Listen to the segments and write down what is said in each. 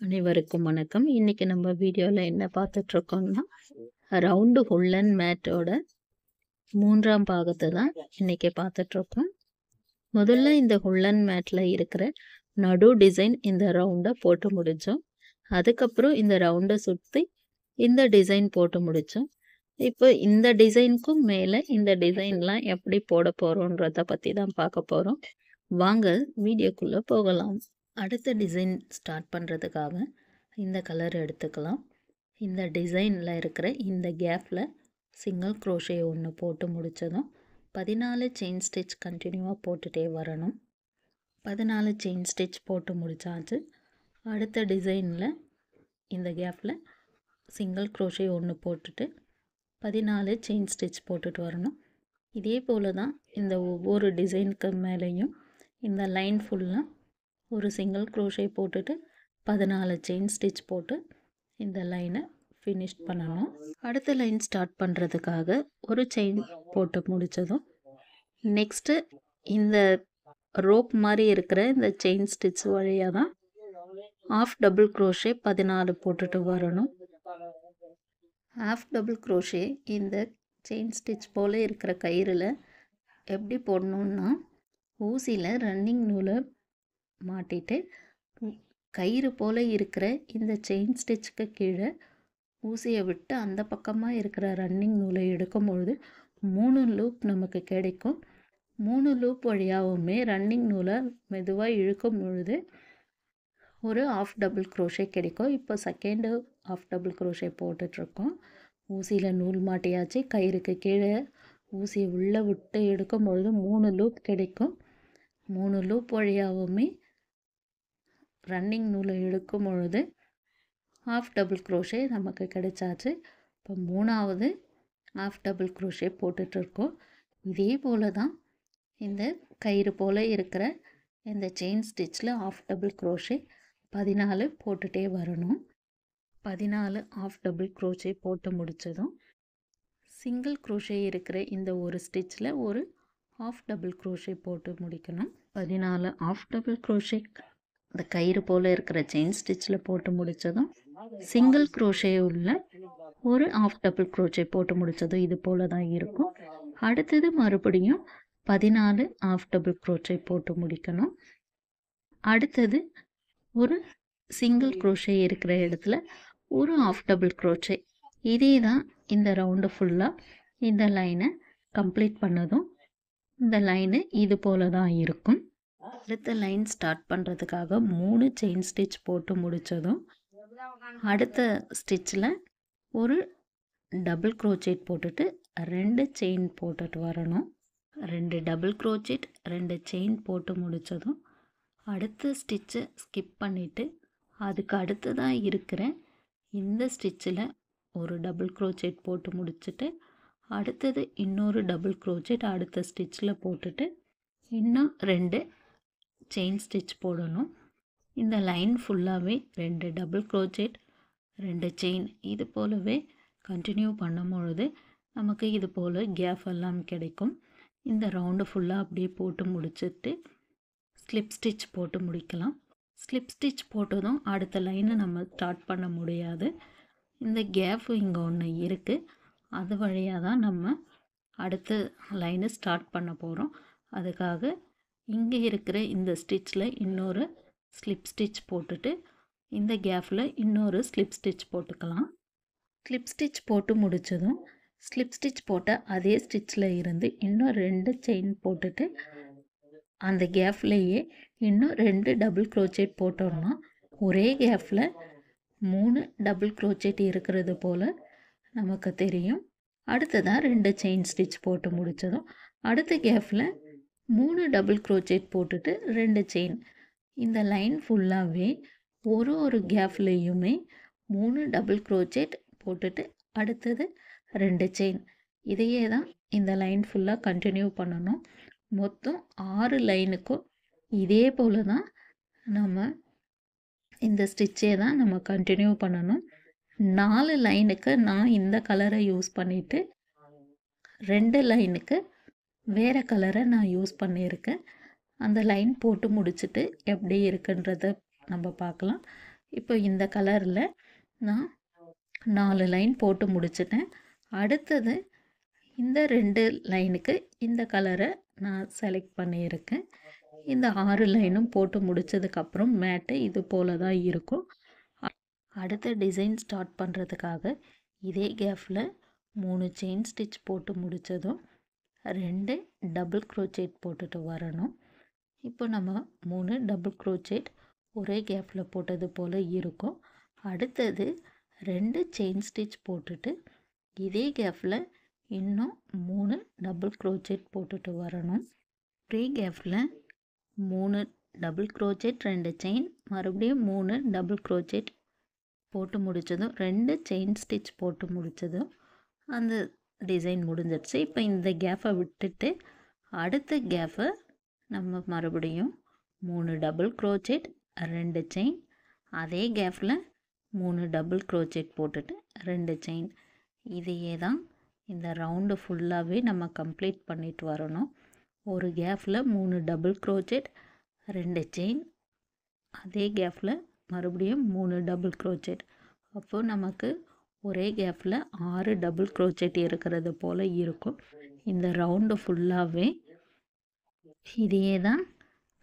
அனைவருக்கும் வணக்கம். இன்னைக்கு நம்ம வீடியோல என்ன பார்த்துட்டு இருக்கோம்னா, ரவுண்டு ஹுல்லன் மேட்டோட 3ஆம் பாகத்தை தான் இன்னைக்கு பார்த்துட்டு இருக்கோம். முதல்ல இந்த ஹுல்லன் மேட்ல இருக்கிற நடு டிசைன் இந்த ரவுண்டை போட்டு முடிச்சோம். அதுக்கப்புறம் இந்த ரவுண்டை சுற்றி இந்த டிசைன் போட்டு முடிச்சோம். இப்போ இந்த டிசைனுக்கும் மேலே இந்த டிசைன்லாம் எப்படி போட போகிறோன்றதை பற்றி தான் பார்க்க போகிறோம். வாங்க வீடியோக்குள்ளே போகலாம். அடுத்த டிசைன் ஸ்டார்ட் பண்ணுறதுக்காக இந்த கலர் எடுத்துக்கலாம். இந்த டிசைனில் இருக்கிற இந்த கேப்பில் சிங்கிள் க்ரோஷே ஒன்று போட்டு முடித்ததும் 14 செயின் ஸ்டிச் கண்டினியூவாக போட்டுகிட்டே வரணும். 14 செயின் ஸ்டிச் போட்டு முடித்தாச்சு. அடுத்த டிசைனில் இந்த கேப்பில் சிங்கிள் க்ரோஷே ஒன்று போட்டுட்டு 14 செயின் ஸ்டிச் போட்டுட்டு வரணும். இதே போல் தான் இந்த ஒவ்வொரு டிசைனுக்கு மேலேயும் இந்த லைன் ஃபுல்லாக ஒரு சிங்கிள் க்ரோஷே போட்டுட்டு 14 செயின் ஸ்டிச் போட்டு இந்த லைனை ஃபினிஷ் பண்ணணும். அடுத்த லைன் ஸ்டார்ட் பண்ணுறதுக்காக ஒரு செயின் போட்டு முடித்ததும் நெக்ஸ்ட்டு இந்த ரோப் மாதிரி இருக்கிற இந்த செயின் ஸ்டிச் வழியாக தான் ஆஃப் டபுள் க்ரோஷே 14 போட்டுட்டு வரணும். ஆஃப் டபுள் க்ரோஷே இந்த செயின் ஸ்டிச் போல் இருக்கிற கயிறில் எப்படி போடணுன்னா, ஊசியில் ரன்னிங் நூலை மாட்டிட்டு கயிறு போல் இருக்கிற இந்த செயின் ஸ்டிச்சுக்கு கீழே ஊசியை விட்டு அந்த பக்கமாக இருக்கிற ரன்னிங் நூலை எடுக்கும் பொழுது 3 லூப் நமக்கு கிடைக்கும். 3 லூப் வழியாகவுமே ரன்னிங் நூலை மெதுவாக இழுக்கும் பொழுது ஒரு ஆஃப் டபுள் க்ரோஷே கிடைக்கும். இப்போ செகண்டு ஆஃப் டபுள் க்ரோஷே போட்டுட்ருக்கோம். ஊசியில் நூல் மாட்டியாச்சு. கயிறுக்கு கீழே ஊசியை உள்ளே விட்டு எடுக்கும் பொழுது 3 லூப் கிடைக்கும். 3 லூப் வழியாகவுமே ரன்னிங் நூலை இழுக்கும் பொழுது ஆஃப் டபுள் க்ரோஷே நமக்கு கிடைச்சாச்சு. இப்போ 3ஆவது ஆஃப் டபுள் க்ரோஷே போட்டுட்ருக்கோம். இதே போல் தான் இந்த கயிறு போல் இருக்கிற இந்த செயின் ஸ்டிச்சில் ஆஃப் டபுள் க்ரோஷே 14 போட்டுகிட்டே வரணும். 14 ஆஃப் டபுள் க்ரோஷே போட்டு முடித்ததும் சிங்கிள் க்ரோஷே இருக்கிற இந்த ஒரு ஸ்டிச்சில் ஒரு ஆஃப் டபுள் க்ரோஷே போட்டு முடிக்கணும். 14 ஆஃப் டபுள் க்ரோஷே இந்த கயிறு போல் இருக்கிற செயின் ஸ்டிச்சில் போட்டு முடித்ததும் சிங்கிள் க்ரோஷே உள்ள ஒரு ஆஃப் டபுள் க்ரோஷே போட்டு முடித்ததும் இது போல் தான் இருக்கும். அடுத்தது மறுபடியும் 14 ஆஃப் டபுள் க்ரோஷே போட்டு முடிக்கணும். அடுத்தது ஒரு சிங்கிள் க்ரோஷே இருக்கிற இடத்துல ஒரு ஆஃப் டபுள் க்ரோஷே. இதே தான் இந்த ரவுண்டு ஃபுல்லாக இந்த லைனை கம்ப்ளீட் பண்ணதும் இந்த லைனு இது போல் தான் இருக்கும். அடுத்த லைன் ஸ்டார்ட் பண்ணுறதுக்காக 3 செயின் ஸ்டிச் போட்டு முடித்ததும் அடுத்த ஸ்டிச்சில் ஒரு டபுள் க்ரோச்சேட் போட்டுட்டு 2 செயின் போட்டுட்டு வரணும். 2 டபுள் க்ரோச்சேட் 2 செயின் போட்டு முடித்ததும் அடுத்த ஸ்டிச்சை ஸ்கிப் பண்ணிவிட்டு அதுக்கு அடுத்ததாக இருக்கிற இந்த ஸ்டிச்சில் ஒரு டபுள் க்ரோச்சேட் போட்டு முடிச்சுட்டு அடுத்தது இன்னொரு டபுள் க்ரோச்சேட் அடுத்த ஸ்டிச்சில் போட்டுட்டு இன்னும் 2 செயின் ஸ்டிச் போடணும். இந்த லைன் ஃபுல்லாகவே 2 டபுள் க்ரோச்சேட் 2 செயின் இது போலவே கண்டினியூ பண்ணும் பொழுது நமக்கு இது போல் கேப் எல்லாம் கிடைக்கும். இந்த ரவுண்டு ஃபுல்லாக அப்படியே போட்டு முடிச்சுட்டு ஸ்லிப் ஸ்டிச் போட்டு முடிக்கலாம். ஸ்லிப் ஸ்டிச் போட்டதும் அடுத்த லைனை நம்ம ஸ்டார்ட் பண்ண முடியாது. இந்த கேப் இங்கே ஒன்று இருக்குது. அது வழியாக தான் நம்ம அடுத்த லைனை ஸ்டார்ட் பண்ண போகிறோம். அதுக்காக இங்கே இருக்கிற இந்த ஸ்டிச்சில் இன்னொரு ஸ்லிப் ஸ்டிச் போட்டுட்டு இந்த கேப்பில் இன்னொரு ஸ்லிப் ஸ்டிச் போட்டுக்கலாம். ஸ்லிப் ஸ்டிச் போட்டு முடித்ததும் ஸ்லிப் ஸ்டிச் போட்ட அதே ஸ்டிச்சில் இருந்து இன்னும் 2 செயின் போட்டுட்டு அந்த கேப்லேயே இன்னும் 2 டபுள் க்ரோச்சேட் போட்டோம்னா ஒரே கேப்பில் 3 டபுள் க்ரோச்சேட் இருக்கிறது போல் நமக்கு தெரியும். அடுத்ததாக 2 செயின் ஸ்டிச் போட்டு முடித்ததும் அடுத்த கேப்பில் 3 டபுள் க்ரோச்சேட் போட்டுட்டு 2 செயின். இந்த லைன் ஃபுல்லாகவே ஒரு கேப்லேயுமே 3 டபுள் க்ரோச்சேட் போட்டுட்டு அடுத்தது 2 செயின். இதையே தான் இந்த லைன் ஃபுல்லாக கண்டினியூ பண்ணணும். மொத்தம் 6 லைனுக்கும் இதே போல் தான் நம்ம இந்த ஸ்டிச்சே தான் நம்ம கண்டினியூ பண்ணணும். 4 லைனுக்கு நான் இந்த கலரை யூஸ் பண்ணிவிட்டு 2 லைனுக்கு வேறு கலரை நான் யூஸ் பண்ணியிருக்கேன். அந்த லைன் போட்டு முடிச்சுட்டு எப்படி இருக்குன்றத நம்ம பார்க்கலாம். இப்போ இந்த கலரில் நான் 4 லைன் போட்டு முடிச்சிட்டேன். அடுத்தது இந்த 2 லைனுக்கு இந்த கலரை நான் செலக்ட் பண்ணியிருக்கேன். இந்த 6 லைனும் போட்டு முடித்ததுக்கப்புறம் மேட்டு இது போல் தான் இருக்கும். அடுத்த டிசைன் ஸ்டார்ட் பண்ணுறதுக்காக இதே கேப்பில் 3 செயின் ஸ்டிச் போட்டு முடித்ததும் 2 டபுள் க்ரோச்சேட் போட்டுட்டு வரணும். இப்போ நம்ம 3 டபுள் க்ரோச்சேட் ஒரே கேப்பில் போட்டது போல் இருக்கும். அடுத்தது 2 செயின் ஸ்டிச் போட்டுட்டு இதே கேப்பில் இன்னும் 3 டபுள் க்ரோச்சேட் போட்டுட்டு வரணும். ஒரே கேப்பில் 3 டபுள் க்ரோச்சேட் 2 செயின், மறுபடியும் 3 டபுள் க்ரோச்சேட் போட்டு முடித்ததும் 2 செயின் ஸ்டிச் போட்டு முடித்ததும் அந்த டிசைன் முடிஞ்சிடுச்சு. இப்போ இந்த கேப்பை விட்டுட்டு அடுத்த கேப்பை நம்ம மறுபடியும் 3 டபுள் க்ரோச்சேட் 2 செயின், அதே கேப்பில் 3 டபுள் க்ரோச்சேட் போட்டுட்டு 2 செயின். இதையே தான் இந்த ரவுண்டு ஃபுல்லாகவே நம்ம கம்ப்ளீட் பண்ணிட்டு வரணும். ஒரு கேப்பில் 3 டபுள் க்ரோச்சேட் 2 செயின், அதே கேப்பில் மறுபடியும் 3 டபுள் க்ரோச்சேட். அப்போது நமக்கு ஒரே கேப்பில் 6 டபுள் க்ரோச்சேட் இருக்கிறது போல் இருக்கும். இந்த ரவுண்டு ஃபுல்லாகவே இதையே தான்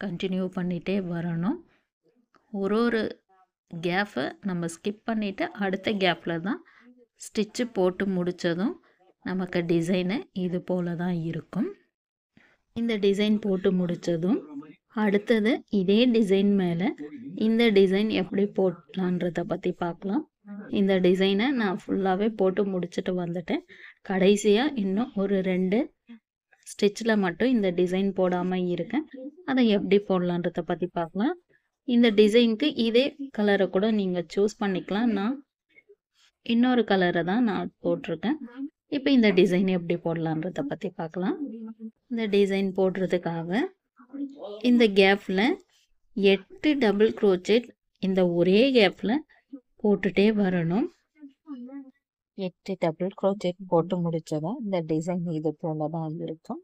கண்டினியூ பண்ணிகிட்டே வரணும். ஒரு கேப்பை நம்ம ஸ்கிப் பண்ணிவிட்டு அடுத்த கேப்பில் தான் ஸ்டிச்சு போட்டு முடித்ததும் நமக்கு டிசைனு இது போல் தான் இருக்கும். இந்த டிசைன் போட்டு முடித்ததும் அடுத்தது இதே டிசைன் மேலே இந்த டிசைன் எப்படி போடலான்றதை பற்றி பார்க்கலாம். இந்த டிசைனை நான் ஃபுல்லாகவே போட்டு முடிச்சுட்டு வந்துட்டேன். கடைசியாக இன்னும் ஒரு 2 ஸ்டிச்சில் மட்டும் இந்த டிசைன் போடாமல் இருக்கேன். அதை எப்படி போடலான்றதை பற்றி பார்க்கலாம். இந்த டிசைனுக்கு இதே கலரை கூட நீங்கள் சூஸ் பண்ணிக்கலாம். நான் இன்னொரு கலரை தான் நான் போட்டிருக்கேன். இப்போ இந்த டிசைன் எப்படி போடலான்றதை பற்றி பார்க்கலாம். இந்த டிசைன் போடுறதுக்காக இந்த கேப்பில் 8 டபுள் க்ரோச்சேட் இந்த ஒரே கேப்பில் போட்டுகிட்டே வரணும். 8 டபுள் க்ரோச்சேட் போட்டு முடித்ததும் இந்த டிசைன் இது போல தான் இருக்கும்.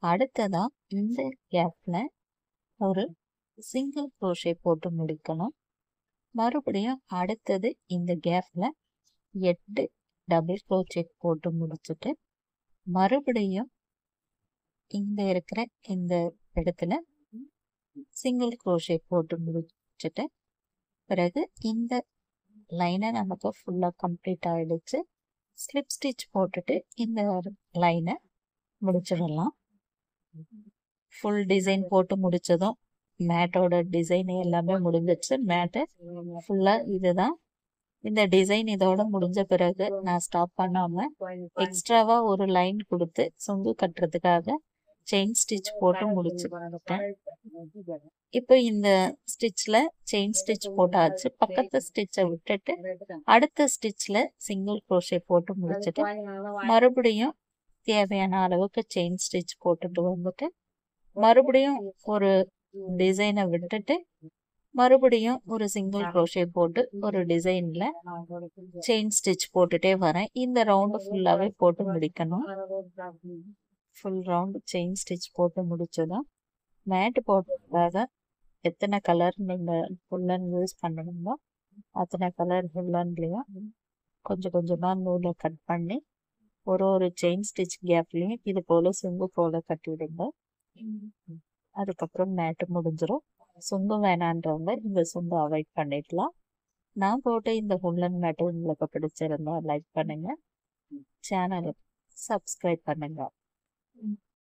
அடுத்ததாக இந்த கேப்பில் ஒரு சிங்கிள் க்ரோஷே போட்டு முடிக்கணும். மறுபடியும் அடுத்தது இந்த கேப்பில் 8 டபுள் க்ரோச்சேட் போட்டு முடிச்சுட்டு மறுபடியும் இங்க இருக்கிற இந்த இடத்துல சிங்கிள் க்ரோஷே போட்டு முடிச்சுட்டு பிறகு இந்த லைனை நமக்கு ஃபுல்லாக கம்ப்ளீட் ஆகிடுச்சு. ஸ்லிப் ஸ்டிச் போட்டுட்டு இந்த லைனை முடிச்சிடலாம். ஃபுல் டிசைன் போட்டு முடித்ததும் மேட்டோட டிசைன் எல்லாமே முடிஞ்சிடுச்சு. மேட்டு ஃபுல்லாக இதுதான். இந்த டிசைன் இதோட முடிஞ்ச பிறகு நான் ஸ்டாப் பண்ணாமல் எக்ஸ்ட்ராவாக ஒரு லைன் கொடுத்து சொங்கு கட்டுறதுக்காக செயின் ஸ்டிச் போட்டு முடிச்சுட்டேன். இப்போ இந்த ஸ்டிச்சில் செயின் ஸ்டிச் போட்டாச்சு. பக்கத்து ஸ்டிச்சை விட்டுட்டு அடுத்த ஸ்டிச்சில் சிங்கிள் க்ரோஷே போட்டு முடிச்சுட்டு மறுபடியும் தேவையான அளவுக்கு செயின் ஸ்டிச் போட்டுட்டு வந்துட்டு மறுபடியும் ஒரு டிசைனை விட்டுட்டு மறுபடியும் ஒரு சிங்கிள் க்ரோஷே போட்டு ஒரு டிசைனில் செயின் ஸ்டிச் போட்டுட்டே வரேன். இந்த ரவுண்டு ஃபுல்லாகவே போட்டு முடிக்கணும். ஃபுல் ரவுண்டு செயின் ஸ்டிச் போட்டு முடிச்சதும் மேட்டு போட்டதுக்காக எத்தனை கலர் நீங்கள் ஃபுல்லன் யூஸ் பண்ணணுமோ அத்தனை கலர் ஃபுல்லன்லேயும் கொஞ்சம் கொஞ்சமாக நூலை கட் பண்ணி ஒரு செயின் ஸ்டிச் கேப்லேயும் இது போல் சுங்கு போல் கட்டிவிடுங்க. அதுக்கப்புறம் மேட்டு முடிஞ்சிடும். சுங்கு வேணான்றவங்க இந்த சுங்கு அவாய்ட் பண்ணிடலாம். நான் போட்ட இந்த உல்லன் மேட்டு உங்களுக்கு பிடிச்சிருந்தா லைக் பண்ணுங்க, சேனலை சப்ஸ்கிரைப் பண்ணுங்க.